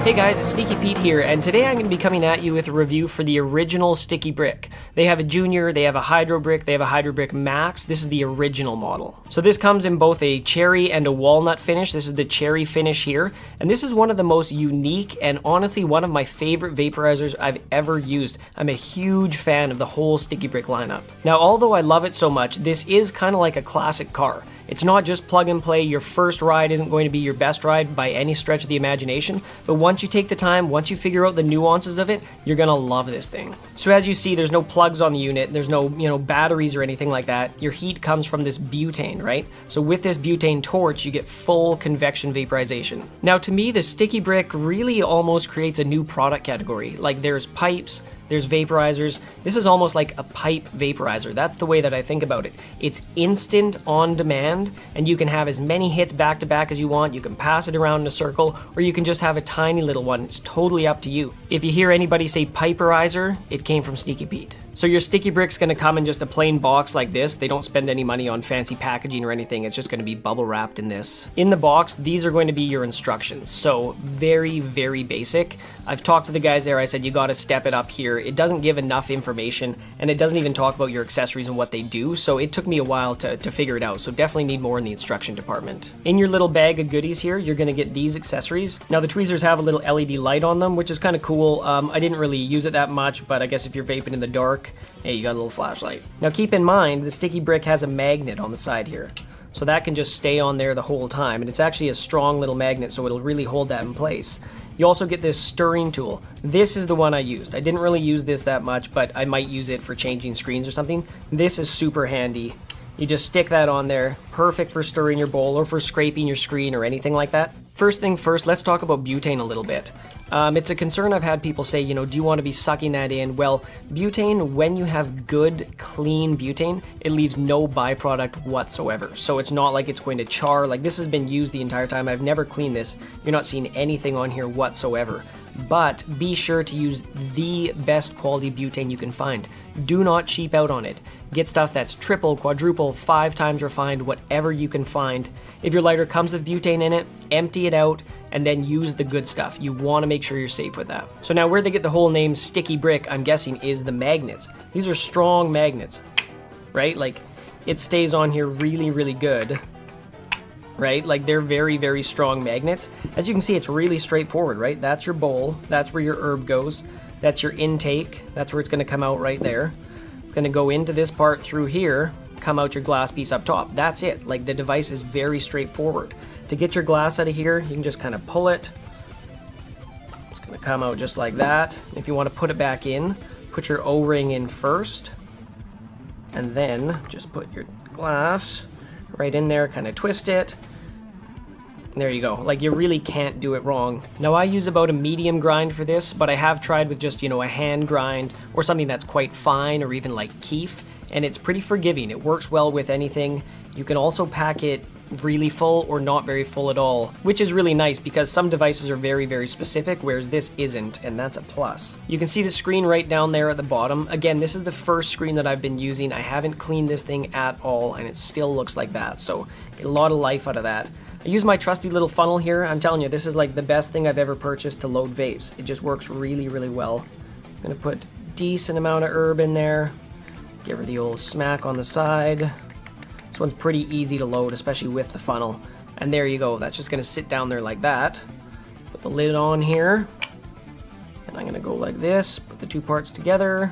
Hey guys, it's Sneaky Pete here, and today I'm going to be coming at you with a review for the original Sticky Brick. They have a Junior, they have a Hydro Brick, they have a Hydro Brick Max. This is the original model. So this comes in both a cherry and a walnut finish. This is the cherry finish here, and this is one of the most unique and honestly one of my favorite vaporizers I've ever used. I'm a huge fan of the whole Sticky Brick lineup. Now, although I love it so much, this is kind of like a classic car. It's not just plug and play. Your first ride isn't going to be your best ride by any stretch of the imagination, but once you take the time, once you figure out the nuances of it, you're gonna love this thing. So as you see, there's no plugs on the unit, there's no, batteries or anything like that. Your heat comes from this butane, right? So with this butane torch, you get full convection vaporization. Now to me, the Sticky Brick really almost creates a new product category. Like there's pipes, there's vaporizers. This is almost like a pipe vaporizer. That's the way that I think about it. It's instant on demand, and you can have as many hits back to back as you want. You can pass it around in a circle, or you can just have a tiny little one. It's totally up to you. If you hear anybody say piperizer, it came from Sneaky Pete. So your Sticky Brick's gonna come in just a plain box like this. They don't spend any money on fancy packaging or anything. It's just gonna be bubble wrapped in this. In the box, these are going to be your instructions. So very, very basic. I've talked to the guys there. I said, you gotta step it up here. It doesn't give enough information, and it doesn't even talk about your accessories and what they do. So it took me a while to figure it out. So definitely need more in the instruction department. In your little bag of goodies here, you're gonna get these accessories. Now the tweezers have a little LED light on them, which is kind of cool. I didn't really use it that much, but I guess if you're vaping in the dark, hey, you got a little flashlight. Now keep in mind, the Sticky Brick has a magnet on the side here. So that can just stay on there the whole time. And it's actually a strong little magnet, so it'll really hold that in place. You also get this stirring tool. This is the one I used. I didn't really use this that much, but I might use it for changing screens or something. This is super handy. You just stick that on there. Perfect for stirring your bowl or for scraping your screen or anything like that. First thing first, let's talk about butane a little bit. It's a concern I've had people say, do you want to be sucking that in? Well, butane, when you have good, clean butane, it leaves no byproduct whatsoever. So it's not like it's going to char. Like this has been used the entire time. I've never cleaned this. You're not seeing anything on here whatsoever. But be sure to use the best quality butane you can find. Do not cheap out on it. Get stuff that's triple, quadruple, 5 times refined, whatever you can find. If your lighter comes with butane in it, empty it out and then use the good stuff. You want to make sure you're safe with that. So now where they get the whole name Sticky Brick, I'm guessing, is the magnets. These are strong magnets, right? Like it stays on here really, really good. Right? Like they're very, very strong magnets. As you can see, it's really straightforward, right? That's your bowl. That's where your herb goes. That's your intake. That's where it's going to come out right there. It's going to go into this part through here, come out your glass piece up top. That's it. Like the device is very straightforward. To get your glass out of here, you can just kind of pull it. It's going to come out just like that. If you want to put it back in, put your O-ring in first, and then just put your glass right in there, kind of twist it. There you go. Like you really can't do it wrong. Now I use about a medium grind for this, but I have tried with just, a hand grind or something that's quite fine or even like keef, and it's pretty forgiving. It works well with anything. You can also pack it really full or not very full at all, which is really nice because some devices are very, very specific, whereas this isn't, and that's a plus. You can see the screen right down there at the bottom. Again, this is the first screen that I've been using. I haven't cleaned this thing at all, and it still looks like that, so get a lot of life out of that. I use my trusty little funnel here. I'm telling you, this is like the best thing I've ever purchased to load vapes. It just works really, really well. I'm gonna put a decent amount of herb in there. Give her the old smack on the side. This one's pretty easy to load, especially with the funnel. And there you go. That's just gonna sit down there like that. Put the lid on here. And I'm gonna go like this, put the two parts together.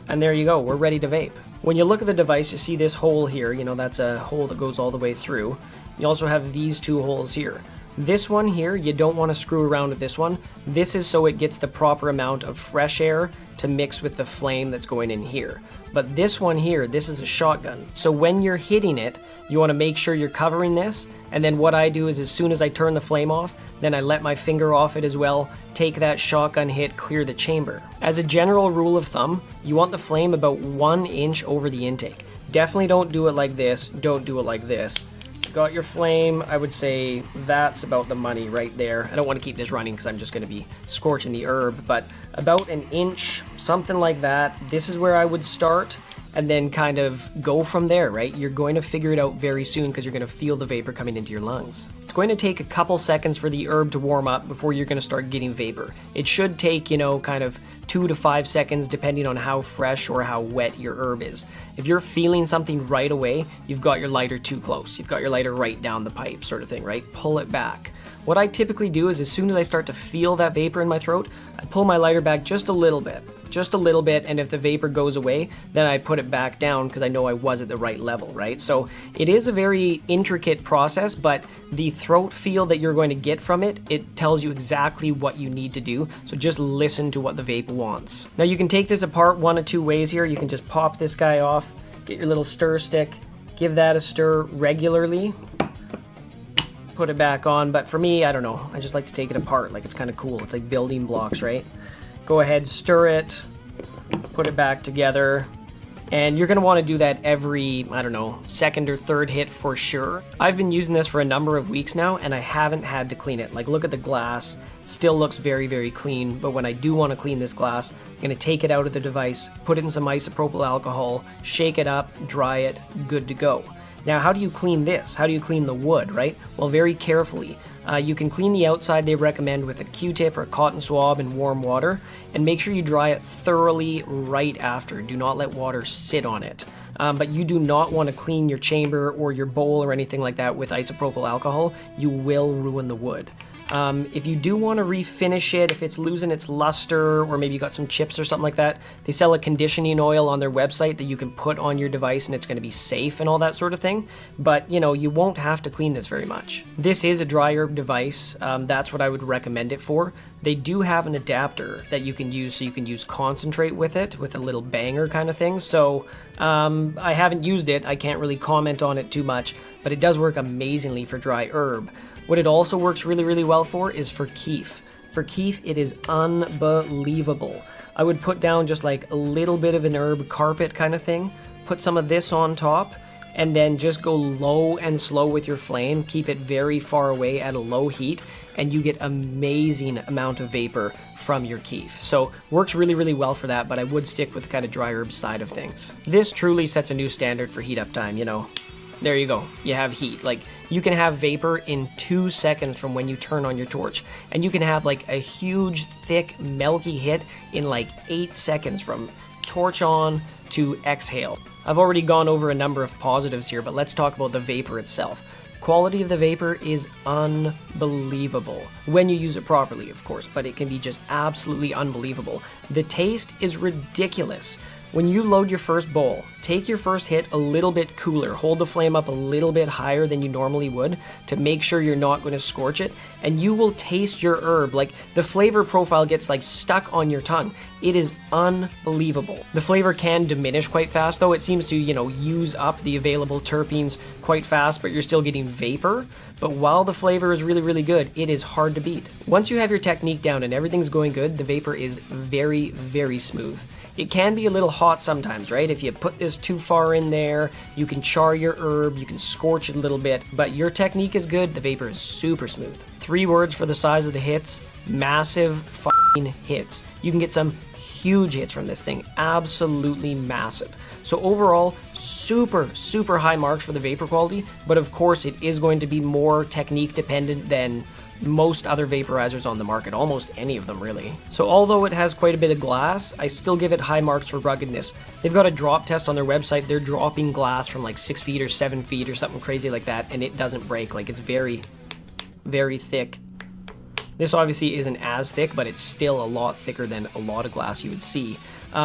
And there you go, we're ready to vape. When you look at the device, you see this hole here. That's a hole that goes all the way through. You also have these two holes here. This one here, you don't want to screw around with this one. This is so it gets the proper amount of fresh air to mix with the flame that's going in here. But this one here, this is a shotgun. So when you're hitting it, you want to make sure you're covering this. And then what I do is as soon as I turn the flame off, then I let my finger off it as well, take that shotgun hit, clear the chamber. As a general rule of thumb, you want the flame about 1 inch over the intake. Definitely don't do it like this. Don't do it like this. Got your flame, I would say that's about the money right there. I don't want to keep this running because I'm just going to be scorching the herb, but about 1 inch, something like that. This is where I would start and then kind of go from there, right? You're going to figure it out very soon because you're going to feel the vapor coming into your lungs. It's going to take a couple seconds for the herb to warm up before you're going to start getting vapor. It should take, you know, kind of 2 to 5 seconds depending on how fresh or how wet your herb is. If you're feeling something right away, you've got your lighter too close. You've got your lighter right down the pipe sort of thing, right? Pull it back. What I typically do is as soon as I start to feel that vapor in my throat, I pull my lighter back just a little bit, and if the vapor goes away, then I put it back down because I know I was at the right level, right? So it is a very intricate process, but the throat feel that you're going to get from it, it tells you exactly what you need to do. So just listen to what the vape wants. Now you can take this apart one of two ways here. You can just pop this guy off, get your little stir stick, give that a stir regularly, put it back on. But for me, I don't know, I just like to take it apart. Like, it's kind of cool. It's like building blocks, right? Go ahead, stir it, put it back together, and you're going to want to do that every, I don't know, second or third hit for sure. I've been using this for a number of weeks now, and I haven't had to clean it. Like, look at the glass, still looks very, very clean, but when I do want to clean this glass, I'm going to take it out of the device, put it in some isopropyl alcohol, shake it up, dry it, good to go. Now, how do you clean this? How do you clean the wood, right? Well, very carefully. You can clean the outside, they recommend, with a Q-tip or a cotton swab in warm water, and make sure you dry it thoroughly right after. Do not let water sit on it. But you do not want to clean your chamber or your bowl or anything like that with isopropyl alcohol. You will ruin the wood. If you do want to refinish it, if it's losing its luster, or maybe you got some chips or something like that, they sell a conditioning oil on their website that you can put on your device and it's going to be safe and all that sort of thing. But, you know, you won't have to clean this very much. This is a dry herb device. That's what I would recommend it for. They do have an adapter that you can use, so you can use concentrate with it, with a little banger kind of thing. So I haven't used it. I can't really comment on it too much, but it does work amazingly for dry herb. What it also works really, really well for is for keef. For keef, it is unbelievable. I would put down just like a little bit of an herb carpet kind of thing, put some of this on top, and then just go low and slow with your flame. Keep it very far away at a low heat, and you get amazing amount of vapor from your keef. So works really, really well for that, but I would stick with the kind of dry herb side of things. This truly sets a new standard for heat up time, you know. There you go, you have heat. Like, you can have vapor in 2 seconds from when you turn on your torch, and you can have like a huge, thick, milky hit in like 8 seconds from torch on to exhale. I've already gone over a number of positives here, but let's talk about the vapor itself. Quality of the vapor is unbelievable when you use it properly, of course, but it can be just absolutely unbelievable. The taste is ridiculous. When you load your first bowl, take your first hit a little bit cooler, hold the flame up a little bit higher than you normally would to make sure you're not going to scorch it, and you will taste your herb. Like, the flavor profile gets like stuck on your tongue. It is unbelievable. The flavor can diminish quite fast though. It seems to, you know, use up the available terpenes quite fast, but you're still getting vapor. But while the flavor is really, really good, it is hard to beat. Once you have your technique down and everything's going good, the vapor is very, very smooth. It can be a little hot sometimes, right? If you put this too far in there, you can char your herb, you can scorch it a little bit, but your technique is good, the vapor is super smooth. 3 words for the size of the hits: massive f***ing hits. You can get some huge hits from this thing, absolutely massive. So overall, super, super high marks for the vapor quality, but of course it is going to be more technique dependent than most other vaporizers on the market, almost any of them really. So although it has quite a bit of glass, I still give it high marks for ruggedness. They've got a drop test on their website. They're dropping glass from like 6 feet or 7 feet or something crazy like that, and it doesn't break. Like, it's very, very thick. This obviously isn't as thick, but it's still a lot thicker than a lot of glass you would see.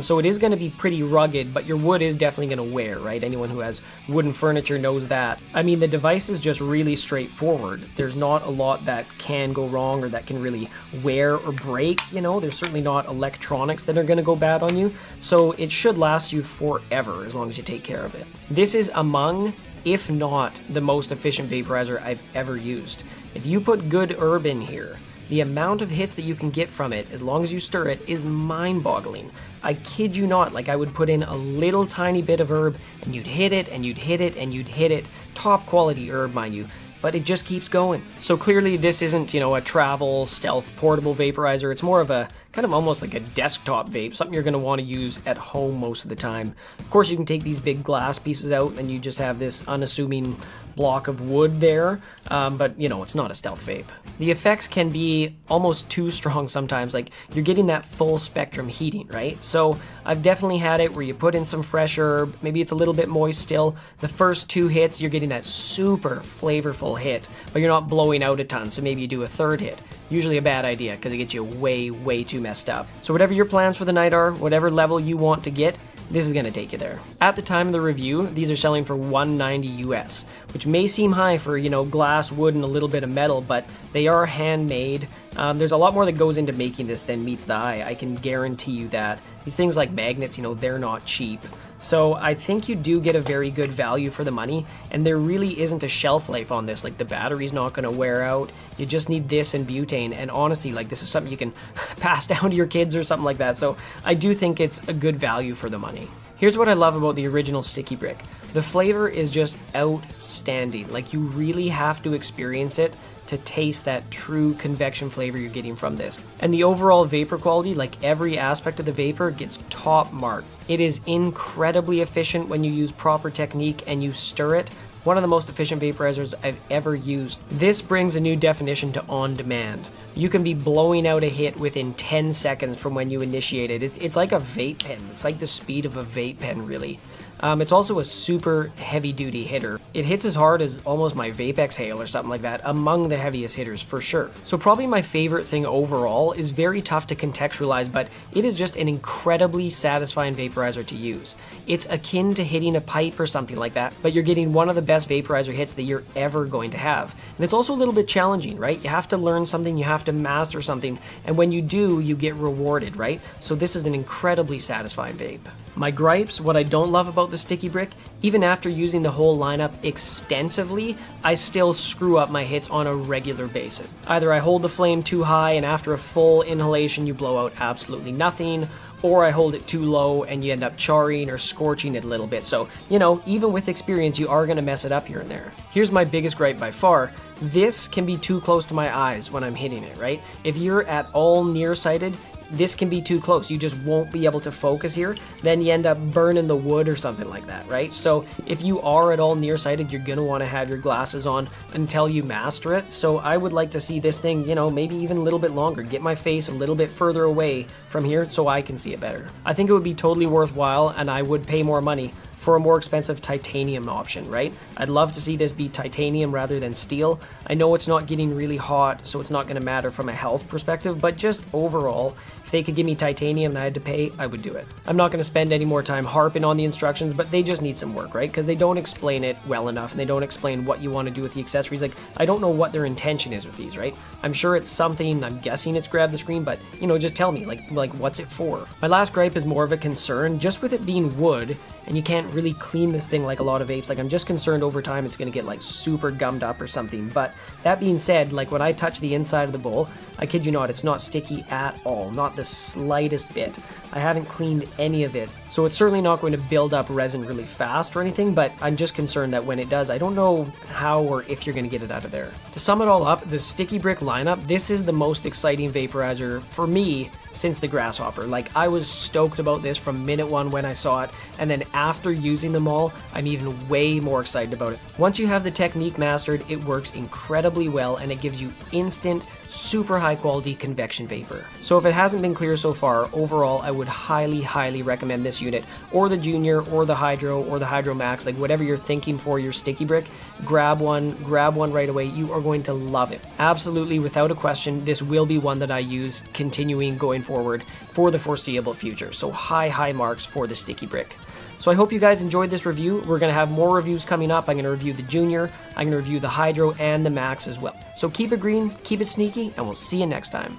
So it is going to be pretty rugged, but your wood is definitely going to wear, right? Anyone who has wooden furniture knows that. I mean, the device is just really straightforward. There's not a lot that can go wrong or that can really wear or break, you know? There's certainly not electronics that are going to go bad on you. So it should last you forever as long as you take care of it. This is among, if not the most efficient vaporizer I've ever used. If you put good herb in here, the amount of hits that you can get from it, as long as you stir it, is mind-boggling. I kid you not, like, I would put in a little tiny bit of herb, and you'd hit it, and you'd hit it, and you'd hit it. Top quality herb, mind you, but it just keeps going. So clearly this isn't, you know, a travel, stealth, portable vaporizer. It's more of a, kind of almost like a desktop vape, something you're gonna wanna use at home most of the time. Of course, you can take these big glass pieces out, and you just have this unassuming block of wood there, but you know, it's not a stealth vape. The effects can be almost too strong sometimes, like you're getting that full spectrum heating, right? So I've definitely had it where you put in some fresh herb, maybe it's a little bit moist still. The first 2 hits, you're getting that super flavorful hit, but you're not blowing out a ton, so maybe you do a 3rd hit. Usually a bad idea because it gets you way too messed up. So whatever your plans for the night are, whatever level you want to get, this is going to take you there. At the time of the review, these are selling for $190 US, which may seem high for, you know, glass, wood, and a little bit of metal, but they are handmade. There's a lot more that goes into making this than meets the eye. I can guarantee you that. These things like magnets, you know, they're not cheap. So I think you do get a very good value for the money, and there really isn't a shelf life on this. Like, the battery's not going to wear out. You just need this and butane, and honestly, like, this is something you can pass down to your kids or something like that. So I do think it's a good value for the money. Here's what I love about the original Sticky Brick. The flavor is just outstanding. Like, you really have to experience it to taste that true convection flavor you're getting from this. And the overall vapor quality, like every aspect of the vapor, gets top mark. It is incredibly efficient when you use proper technique and you stir it. One of the most efficient vaporizers I've ever used. This brings a new definition to on demand. You can be blowing out a hit within 10 seconds from when you initiate it. It's like a vape pen. It's like the speed of a vape pen, really. It's also a super heavy duty hitter. It hits as hard as almost my Vape Exhale or something like that, among the heaviest hitters for sure. So probably my favorite thing overall is very tough to contextualize, but it is just an incredibly satisfying vaporizer to use. It's akin to hitting a pipe or something like that, but you're getting one of the best vaporizer hits that you're ever going to have. And it's also a little bit challenging, right? You have to learn something, you have to master something, and when you do, you get rewarded, right? So this is an incredibly satisfying vape. My gripes, what I don't love about the Sticky Brick, even after using the whole lineup extensively, I still screw up my hits on a regular basis. Either I hold the flame too high and after a full inhalation you blow out absolutely nothing, or I hold it too low and you end up charring or scorching it a little bit. So, you know, even with experience, you are going to mess it up here and there. Here's my biggest gripe by far. This can be too close to my eyes when I'm hitting it, right? If you're at all nearsighted, this can be too close. You just won't be able to focus here. Then you end up burning the wood or something like that, right? So if you are at all nearsighted, you're gonna wanna have your glasses on until you master it. So I would like to see this thing, you know, maybe even a little bit longer. Get my face a little bit further away from here so I can see it better. I think it would be totally worthwhile, and I would pay more money for a more expensive titanium option, right? I'd love to see this be titanium rather than steel. I know it's not getting really hot, so it's not gonna matter from a health perspective, but just overall, if they could give me titanium and I had to pay, I would do it. I'm not gonna spend any more time harping on the instructions, but they just need some work, right? Because they don't explain it well enough, and they don't explain what you wanna do with the accessories. Like, I don't know what their intention is with these, right? I'm sure it's something, I'm guessing it's grab the screen, but, you know, just tell me, like what's it for? My last gripe is more of a concern, just with it being wood, and you can't really clean this thing like a lot of vapes. Like, I'm just concerned over time it's gonna get like super gummed up or something. But that being said, like when I touch the inside of the bowl, I kid you not, it's not sticky at all, not the slightest bit. I haven't cleaned any of it, so it's certainly not going to build up resin really fast or anything, but I'm just concerned that when it does, I don't know how or if you're gonna get it out of there. To sum it all up, the Sticky Brick lineup, this is the most exciting vaporizer for me since the Grasshopper. Like, I was stoked about this from minute one when I saw it, and then after using them all, I'm even way more excited about it. Once you have the technique mastered, it works incredibly well, and it gives you instant, super high quality convection vapor. So if it hasn't been clear so far, overall I would highly recommend this unit, or the Junior, or the Hydro, or the Hydro Max, like whatever you're thinking for your Sticky Brick, grab one right away. You are going to love it. Absolutely, without a question, this will be one that I use continuing going forward for the foreseeable future. So high marks for the Sticky Brick. So I hope you guys enjoyed this review. We're going to have more reviews coming up. I'm going to review the Junior, I'm going to review the Hydro and the Max as well. So keep it green, keep it sneaky, and we'll see you next time.